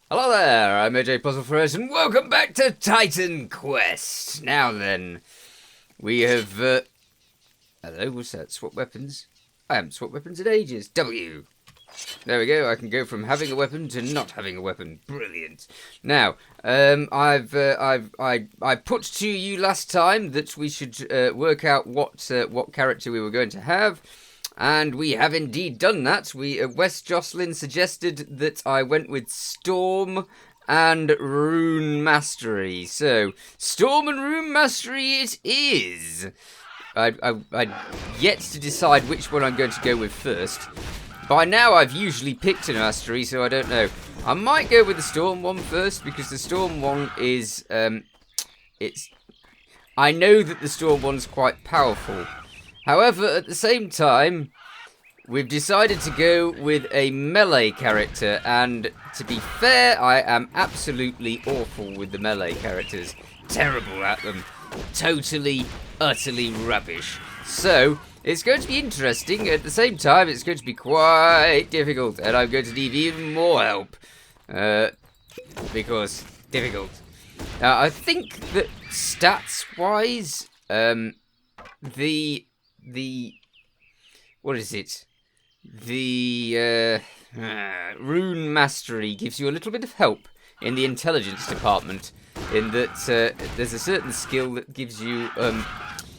Hello there, I'm AJ PuzzleFerret, and welcome back to Titan Quest. Now then, we have, hello, what's that? Swap weapons? I haven't swapped weapons in ages. W. There we go, I can go from having a weapon to not having a weapon. Brilliant. Now, I put to you last time that we should work out what character we were going to have. And we have indeed done that. Wes Jocelyn suggested that I went with Storm and Rune Mastery. So, Storm and Rune Mastery it is. I'd yet to decide which one I'm going to go with first. By now I've usually picked a Mastery, so I don't know. I might go with the Storm one first, because the Storm one is, I know that the Storm one's quite powerful. However, at the same time, we've decided to go with a melee character, and to be fair, I am absolutely awful with the melee characters. Terrible at them. Totally, utterly rubbish. So, it's going to be interesting. At the same time, it's going to be quite difficult, and I'm going to need even more help. Because, difficult. Now, I think that stats-wise, what is it? The Rune Mastery gives you a little bit of help in the intelligence department, in that there's a certain skill that gives you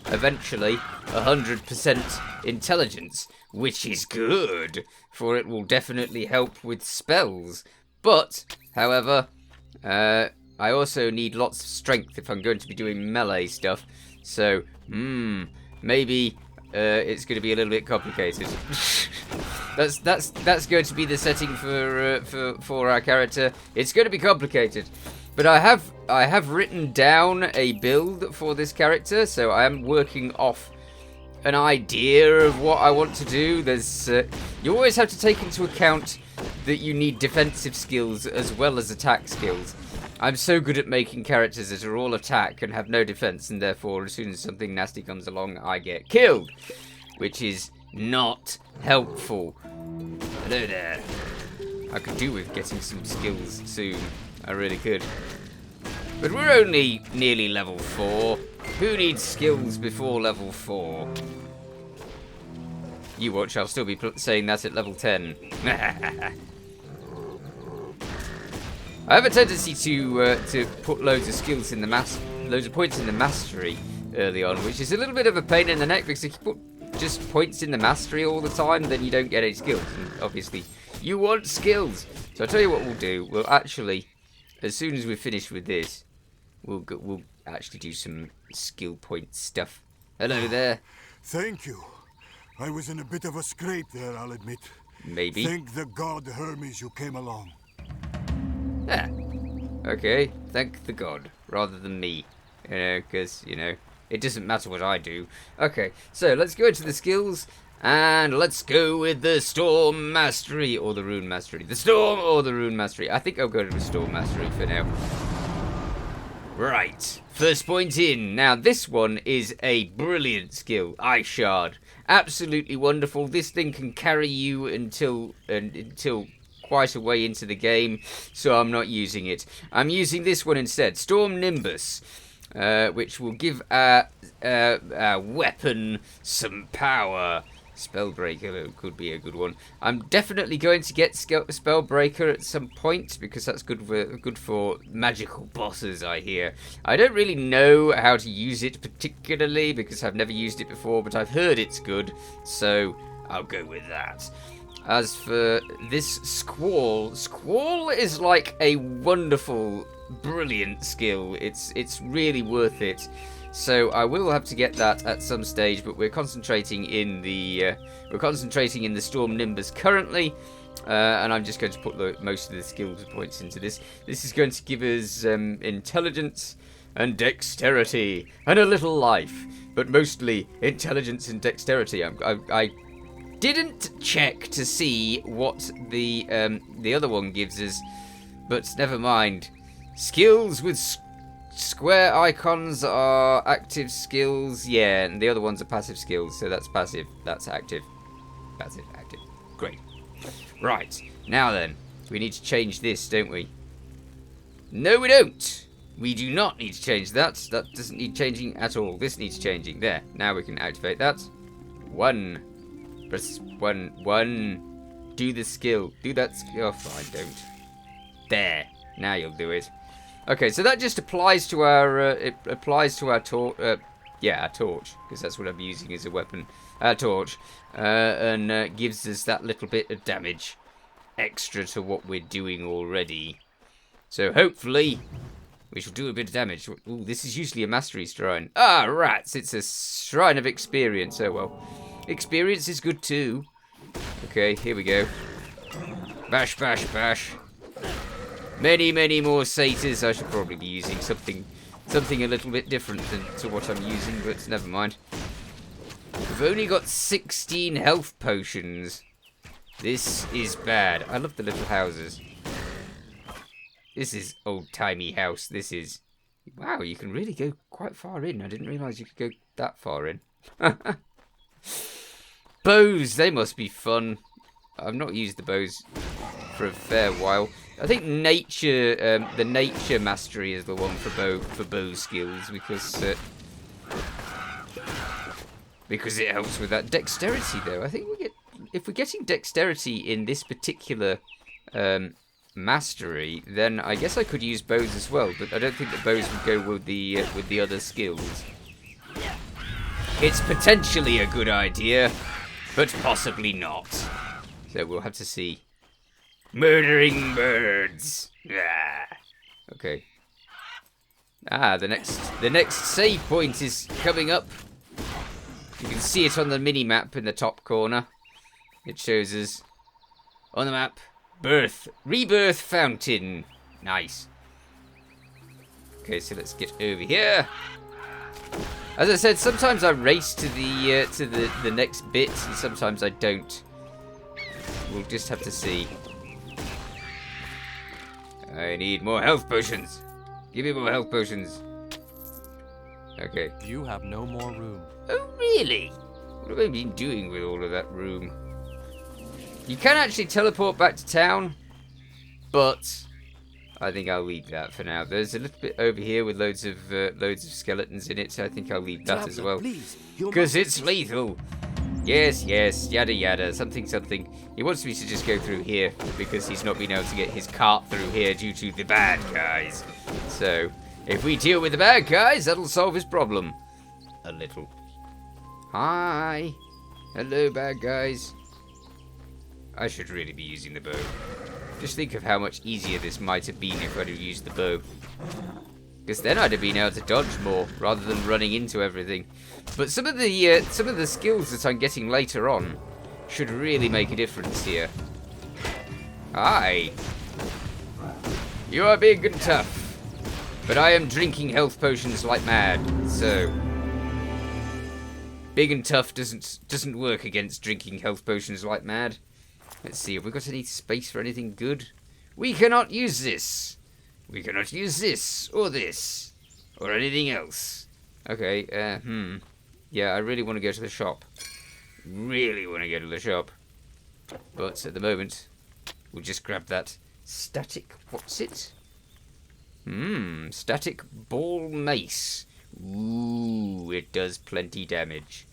eventually 100% intelligence, which is good, for it will definitely help with spells. But, however, I also need lots of strength if I'm going to be doing melee stuff, so, maybe it's going to be a little bit complicated. that's going to be the setting for our character. It's going to be complicated, but I have written down a build for this character, so I am working off an idea of what I want to do. There's you always have to take into account that you need defensive skills as well as attack skills. I'm so good at making characters that are all attack and have no defense, and therefore as soon as something nasty comes along, I get killed, which is not helpful. Hello there. I could do with getting some skills soon. I really could. But we're only nearly level 4. Who needs skills before level 4? You watch, I'll still be saying that at level 10. I have a tendency to put loads of skills in the loads of points in the mastery early on, which is a little bit of a pain in the neck, because if you put just points in the mastery all the time, then you don't get any skills. And obviously, you want skills. So I'll tell you what we'll do. We'll actually, as soon as we're finished with this, we'll actually do some skill point stuff. Hello there. Thank you. I was in a bit of a scrape there, I'll admit. Maybe. Thank the god Hermes you came along. Ah, okay, thank the god, rather than me. Because, it doesn't matter what I do. Okay, so let's go into the skills, and let's go with the Storm Mastery, or the Rune Mastery. The Storm or the Rune Mastery. I think I'll go to the Storm Mastery for now. Right, first point in. Now, this one is a brilliant skill, Ice Shard. Absolutely wonderful. This thing can carry you until quite a way into the game, so I'm not using it. I'm using this one instead, Storm Nimbus, which will give our weapon some power. Spellbreaker could be a good one. I'm definitely going to get Spellbreaker at some point, because that's good for magical bosses, I hear. I don't really know how to use it particularly, because I've never used it before, but I've heard it's good, so I'll go with that. As for this Squall is like a wonderful, brilliant skill. It's really worth it. So I will have to get that at some stage, but we're concentrating in the Storm Nimbus currently, and I'm just going to put most of the skills points into this. This is going to give us intelligence and dexterity and a little life, but mostly intelligence and dexterity. I didn't check to see what the other one gives us, but never mind. Skills with square icons are active skills, yeah, and the other ones are passive skills, so that's passive, that's active. Passive, active. Great. Right, now then, we need to change this, don't we? No, we don't. We do not need to change that. That doesn't need changing at all. This needs changing. There. Now we can activate that. 1. Press 1. 1. Do the skill. Do that skill. Oh, fine, don't. There. Now you'll do it. Okay, so that just applies to our... it applies to our torch. Yeah, our torch. Because that's what I'm using as a weapon. Our torch. And gives us that little bit of damage. Extra to what we're doing already. So hopefully... we shall do a bit of damage. Ooh, this is usually a masteries shrine. Ah, rats! It's a shrine of experience. Oh, well. Experience is good, too. Okay, here we go. Bash, bash, bash. Many, many more satyrs. I should probably be using something a little bit different to what I'm using, but never mind. We've only got 16 health potions. This is bad. I love the little houses. This is old-timey house. This is... wow, you can really go quite far in. I didn't realise you could go that far in. Bows, they must be fun. I've not used the bows for a fair while. I think nature, the nature mastery is the one for bow skills because it helps with that dexterity. Though I think if we're getting dexterity in this particular mastery, then I guess I could use bows as well. But I don't think the bows would go with the other skills. It's potentially a good idea, but possibly not. So we'll have to see. Murdering birds. Ah. Okay. Ah, the next save point is coming up. You can see it on the mini map in the top corner. It shows us on the map. Rebirth Fountain. Nice. Okay, so let's get over here. As I said, sometimes I race to the next bit, and sometimes I don't. We'll just have to see. I need more health potions. Give me more health potions. Okay. You have no more room. Oh, really? What have I been doing with all of that room? You can actually teleport back to town, but I think I'll leave that for now. There's a little bit over here with loads of skeletons in it, so I think I'll leave that as well. Because it's lethal. Yes, yes, yada yada, something something. He wants me to just go through here because he's not been able to get his cart through here due to the bad guys. So, if we deal with the bad guys, that'll solve his problem. A little. Hi. Hello, bad guys. I should really be using the bow. Just think of how much easier this might have been if I'd have used the bow. Because then I'd have been able to dodge more rather than running into everything. But some of the skills that I'm getting later on should really make a difference here. Hi. You are big and tough, but I am drinking health potions like mad. So big and tough doesn't work against drinking health potions like mad. Let's see, have we got any space for anything good? We cannot use this. We cannot use this, or anything else. Okay, yeah, I really want to go to the shop. Really want to go to the shop. But at the moment, we'll just grab that static, what's it? Static ball mace. Ooh, it does plenty damage.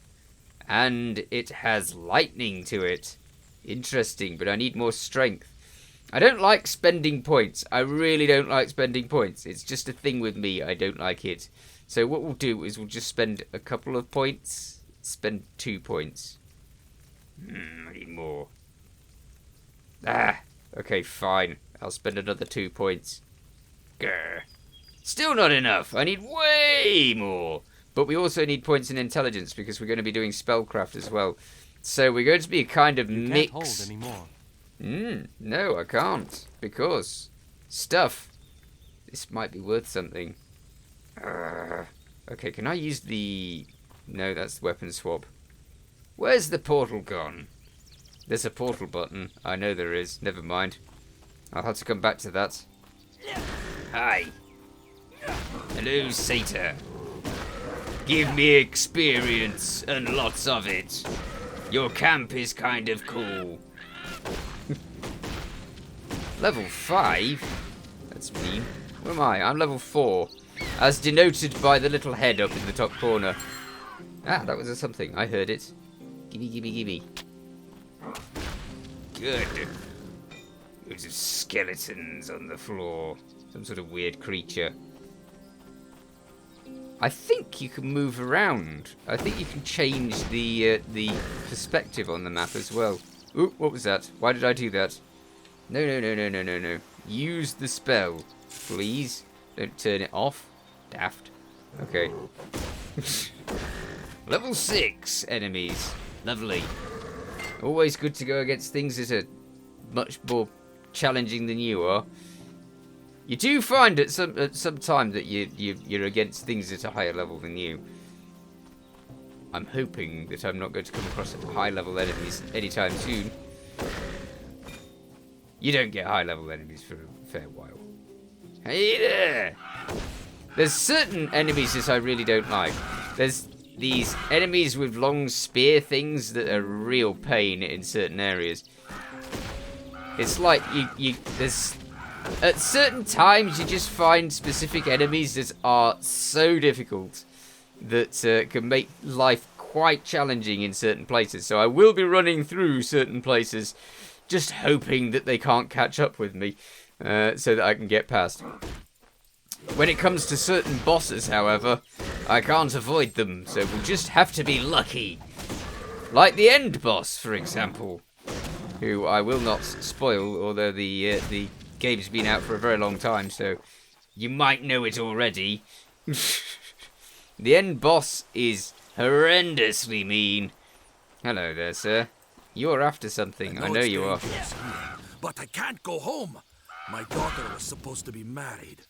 And it has lightning to it. Interesting, but I need more strength. I don't like spending points. I really don't like spending points. It's just a thing with me. I don't like it. So what we'll do is we'll just spend a couple of points. Spend 2 points. I need more. Ah, okay, fine. I'll spend another 2 points. Grr. Still not enough. I need way more. But we also need points in intelligence because we're going to be doing spellcraft as well. So we're going to be a kind of mix. Can't hold anymore. No, I can't. Because stuff. This might be worth something. Okay, can I use the... No, that's the weapon swap. Where's the portal gone? There's a portal button. I know there is. Never mind. I'll have to come back to that. Hi. Hello, Satyr. Give me experience and lots of it. Your camp is kind of cool. Level 5? That's mean. Where am I? I'm level 4. As denoted by the little head up in the top corner. Ah, that was a something. I heard it. Gimme, gimme, gimme. Good. Loads of skeletons on the floor. Some sort of weird creature. I think you can move around. I think you can change the perspective on the map as well. Ooh, what was that? Why did I do that? No, no, no, no, no, no, no. Use the spell, please. Don't turn it off. Daft. Okay. Level 6 enemies. Lovely. Always good to go against things that are much more challenging than you are. You do find at some time that you're against things at a higher level than you. I'm hoping that I'm not going to come across high level enemies anytime soon. You don't get high level enemies for a fair while. Hey there! There's certain enemies that I really don't like. There's these enemies with long spear things that are a real pain in certain areas. It's like there's at certain times you just find specific enemies that are so difficult that can make life quite challenging in certain places. So I will be running through certain places just hoping that they can't catch up with me so that I can get past. When it comes to certain bosses, however, I can't avoid them, so we'll just have to be lucky. Like the end boss, for example, who I will not spoil, although the game's been out for a very long time, so you might know it already. The end boss is horrendously mean. Hello there, sir. You're after something, I know you are. But I can't go home. My daughter was supposed to be married.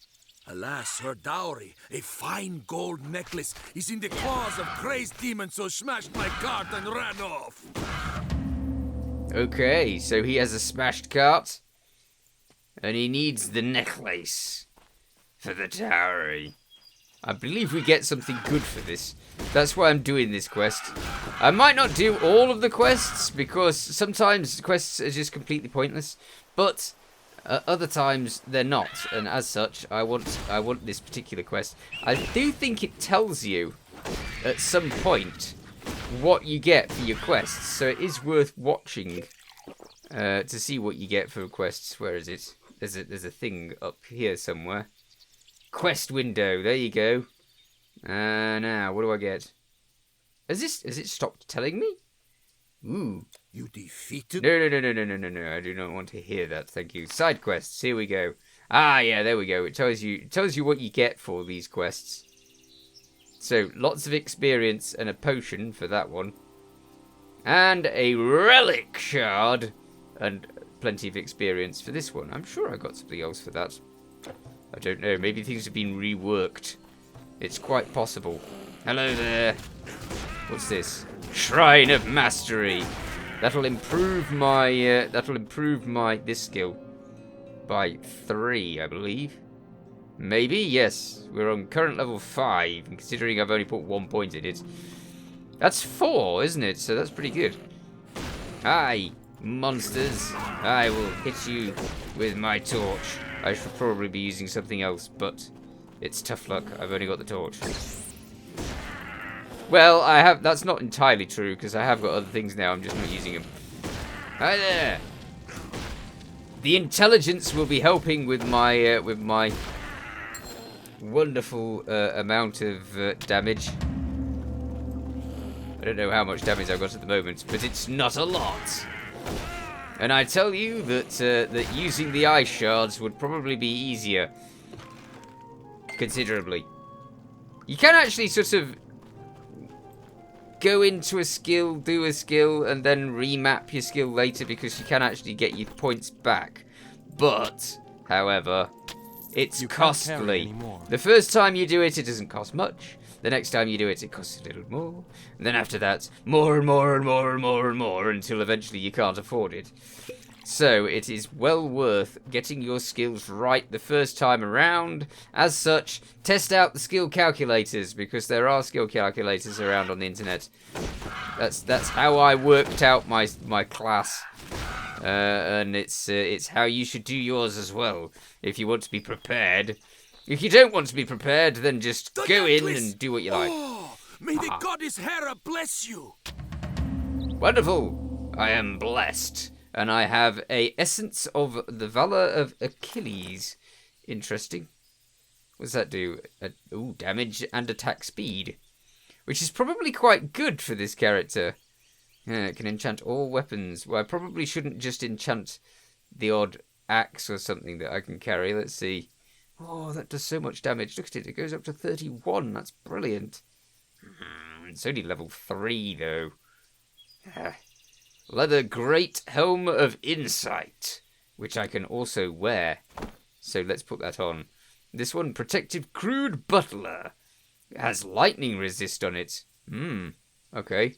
Alas, her dowry, a fine gold necklace, is in the claws of crazed demons who smashed my cart and ran off. Okay, so he has a smashed cart. And he needs the necklace for the dowry. I believe we get something good for this. That's why I'm doing this quest. I might not do all of the quests, because sometimes quests are just completely pointless. But other times they're not, and as such, I want this particular quest. I do think it tells you at some point what you get for your quests, so it is worth watching to see what you get for quests. Where is it? There's a thing up here somewhere. Quest window. There you go. Now what do I get? Has it stopped telling me? Ooh. You defeated? No. I do not want to hear that. Thank you. Side quests. Here we go. Ah, yeah, there we go. It tells you what you get for these quests. So lots of experience and a potion for that one, and a relic shard, and plenty of experience for this one. I'm sure I got something else for that. I don't know. Maybe things have been reworked. It's quite possible. Hello there. What's this? Shrine of Mastery. That'll improve my this skill by 3, I believe. Maybe, yes. We're on current level 5, and considering I've only put 1 point in it. That's 4, isn't it? So that's pretty good. Hi, monsters. I will hit you with my torch. I should probably be using something else, but it's tough luck. I've only got the torch. Well, that's not entirely true, because I have got other things now. I'm just not using them. Hi there. The intelligence will be helping with my wonderful amount of damage. I don't know how much damage I've got at the moment, but it's not a lot. And I tell you that using the ice shards would probably be easier, considerably. You can actually sort of go into a skill, do a skill, and then remap your skill later, because you can actually get your points back. But, however, it's costly. The first time you do it, it doesn't cost much. The next time you do it, it costs a little more. And then after that, more and more and more and more and more, until eventually you can't afford it. So it is well worth getting your skills right the first time around. As such, test out the skill calculators, because there are skill calculators around on the internet. That's how I worked out my class. and it's how you should do yours as well. If you want to be prepared. If you don't want to be prepared, then just go in and do what you like. Oh, may the goddess Hera bless you. Wonderful. I am blessed. And I have a essence of the valor of Achilles. Interesting. What does that do? Damage and attack speed. Which is probably quite good for this character. Yeah, it can enchant all weapons. Well, I probably shouldn't just enchant the odd axe or something that I can carry. Let's see. Oh, that does so much damage. Look at it. It goes up to 31. That's brilliant. It's only level 3, though. Leather Great Helm of Insight, which I can also wear. So let's put that on. This one, Protective Crude Butler. It has lightning resist on it. Okay.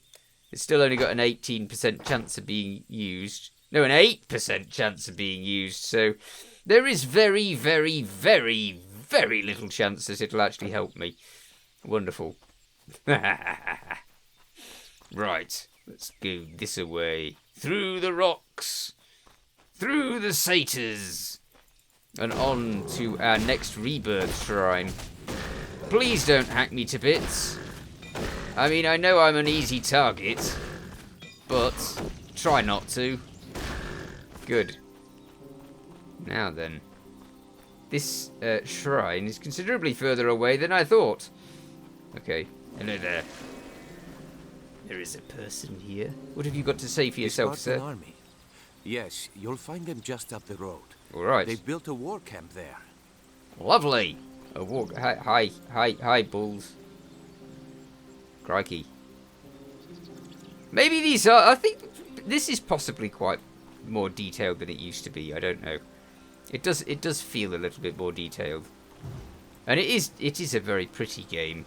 It's still only got an 18% chance of being used. No, an 8% chance of being used. So there is very, very, very, very little chance that it'll actually help me. Wonderful. Right. Let's go this away. Through the rocks. Through the satyrs. And on to our next Rebirth Shrine. Please don't hack me to bits. I mean, I know I'm an easy target. But try not to. Good. Now then. This shrine is considerably further away than I thought. Okay. Hello there. There is a person here. What have you got to say for yourself, sir? Army. Yes, you'll find them just up the road. All right. They built a war camp there. Lovely. A war. Hi, bulls. Crikey. Maybe these are. I think this is possibly quite more detailed than it used to be. I don't know. It does feel a little bit more detailed, and it is a very pretty game.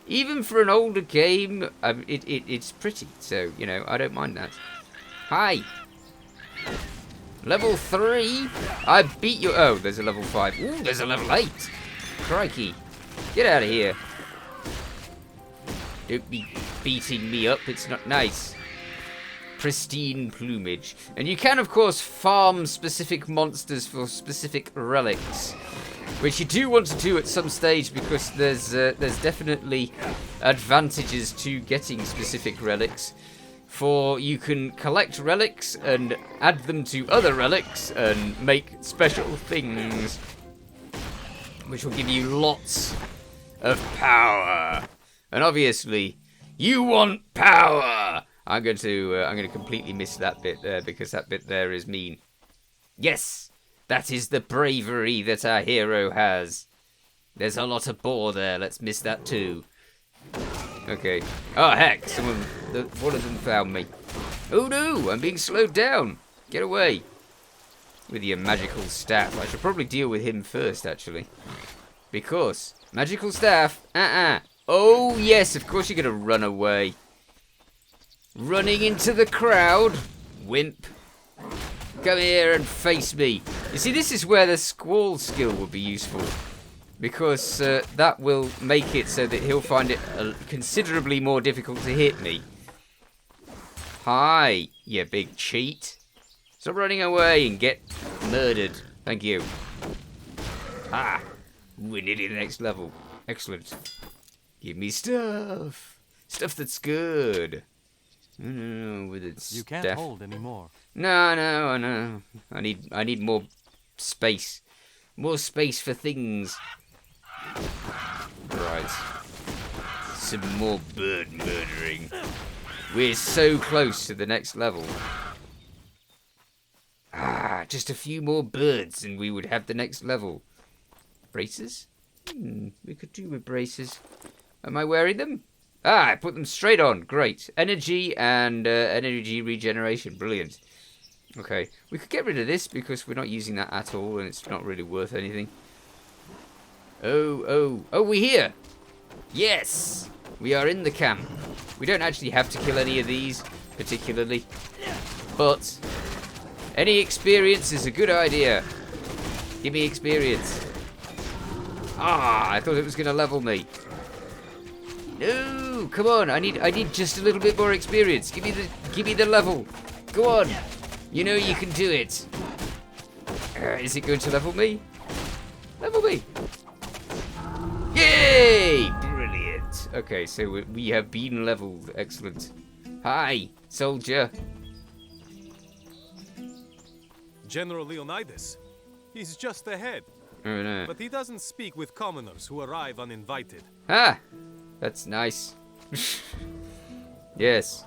Even for an older game, it's pretty. So you know, I don't mind that. Hi. Level 3. I beat you. Oh, there's a level 5. Ooh, there's a level 8. Crikey. Get out of here. Don't be beating me up. It's not nice. Pristine plumage. And you can, of course, farm specific monsters for specific relics. Which you do want to do at some stage because there's definitely advantages to getting specific relics. For you can collect relics and add them to other relics and make special things. Which will give you lots of power. And obviously, you want power! I'm going to completely miss that bit there because that bit there is mean. Yes! That is the bravery that our hero has. There's a lot of boar there. Let's miss that too. Okay. Oh, heck. One of them found me. Oh, no. I'm being slowed down. Get away. With your magical staff. I should probably deal with him first, actually. Because magical staff. Oh, yes. Of course you're going to run away. Running into the crowd. Wimp. Come here and face me. You see, this is where the squall skill would be useful. Because that will make it so that he'll find it considerably more difficult to hit me. Hi, you big cheat. Stop running away and get murdered. Thank you. We're nearly the next level. Excellent. Give me stuff. Stuff that's good. With its You can't stuff. hold anymore. No. I need more space. More space for things. Right. Some more bird murdering. We're so close to the next level. Just a few more birds and we would have the next level. Braces? We could do with braces. Am I wearing them? I put them straight on. Great. Energy and energy regeneration. Brilliant. Okay. We could get rid of this because we're not using that at all and it's not really worth anything. Oh, we're here. Yes. We are in the camp. We don't actually have to kill any of these, particularly. But any experience is a good idea. Give me experience. I thought it was going to level me. No, come on. I need just a little bit more experience. Give me the level. Go on. You know you can do it. Is it going to level me? Level me. Yay! Brilliant. Okay, so we have been leveled. Excellent. Hi, soldier. General Leonidas. He's just ahead. Oh no. But he doesn't speak with commoners who arrive uninvited. Ah! That's nice. Yes.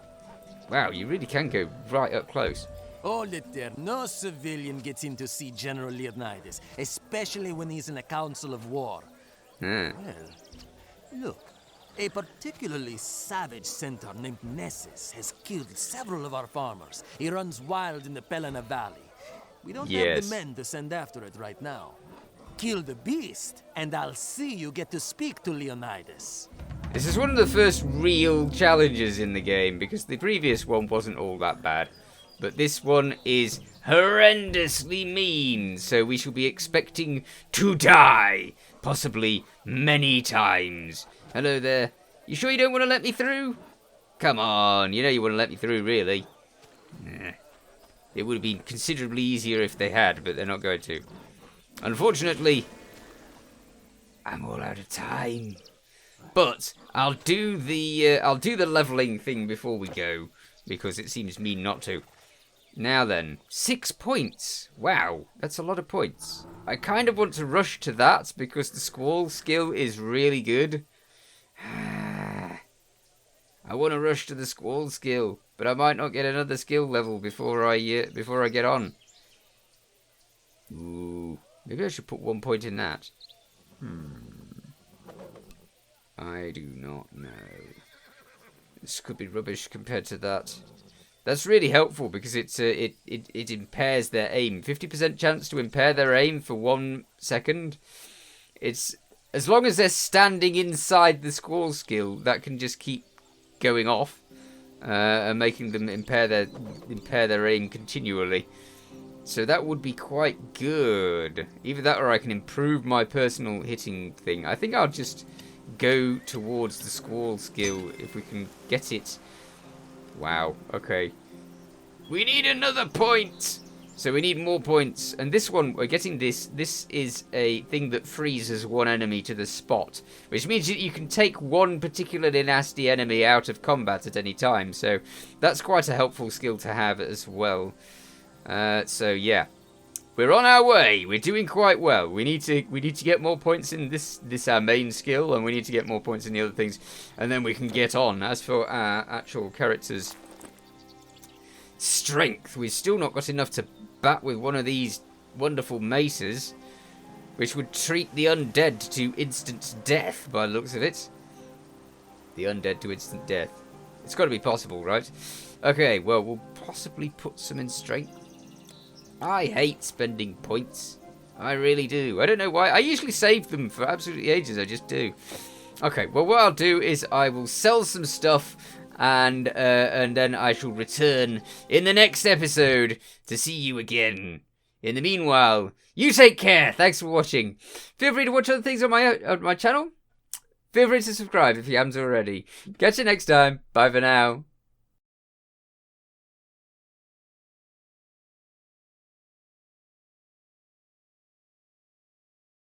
Wow, you really can go right up close. Hold it there. No civilian gets in to see General Leonidas, especially when he's in a council of war. Ah. Well, look. A particularly savage centaur named Nessus has killed several of our farmers. He runs wild in the Pelena Valley. We don't have the men to send after it right now. Kill the beast, and I'll see you get to speak to Leonidas. This is one of the first real challenges in the game, because the previous one wasn't all that bad. But this one is horrendously mean, so we shall be expecting to die. Possibly many times. Hello there. You sure you don't want to let me through? Come on, you know you want to let me through, really. Nah. It would have been considerably easier if they had, but they're not going to. Unfortunately, I'm all out of time. But I'll do the leveling thing before we go, because it seems mean not to. Now then, 6 points. Wow, that's a lot of points. I kind of want to rush to that because the squall skill is really good. I want to rush to the squall skill, but I might not get another skill level before I get on. Ooh, maybe I should put 1 point in that. I do not know. This could be rubbish compared to that. That's really helpful because it impairs their aim. 50% chance to impair their aim for 1 second. It's as long as they're standing inside the squall skill, that can just keep going off and making them impair their aim continually. So that would be quite good. Either that or I can improve my personal hitting thing. I think I'll just go towards the squall skill if we can get it. Wow, okay. We need another point! So we need more points. And this one, we're getting this. This is a thing that freezes one enemy to the spot. Which means that you can take one particularly nasty enemy out of combat at any time. So that's quite a helpful skill to have as well. So yeah. We're on our way. We're doing quite well. We need to get more points in this our main skill, and we need to get more points in the other things, and then we can get on. As for our actual character's strength, we've still not got enough to bat with one of these wonderful maces, which would treat the undead to instant death by the looks of it. The undead to instant death. It's got to be possible, right? Okay, well, we'll possibly put some in strength. I hate spending points. I really do. I don't know why. I usually save them for absolutely ages. I just do. Okay, well, what I'll do is I will sell some stuff, and then I shall return in the next episode to see you again. In the meanwhile, you take care. Thanks for watching. Feel free to watch other things on my channel. Feel free to subscribe if you haven't already. Catch you next time. Bye for now.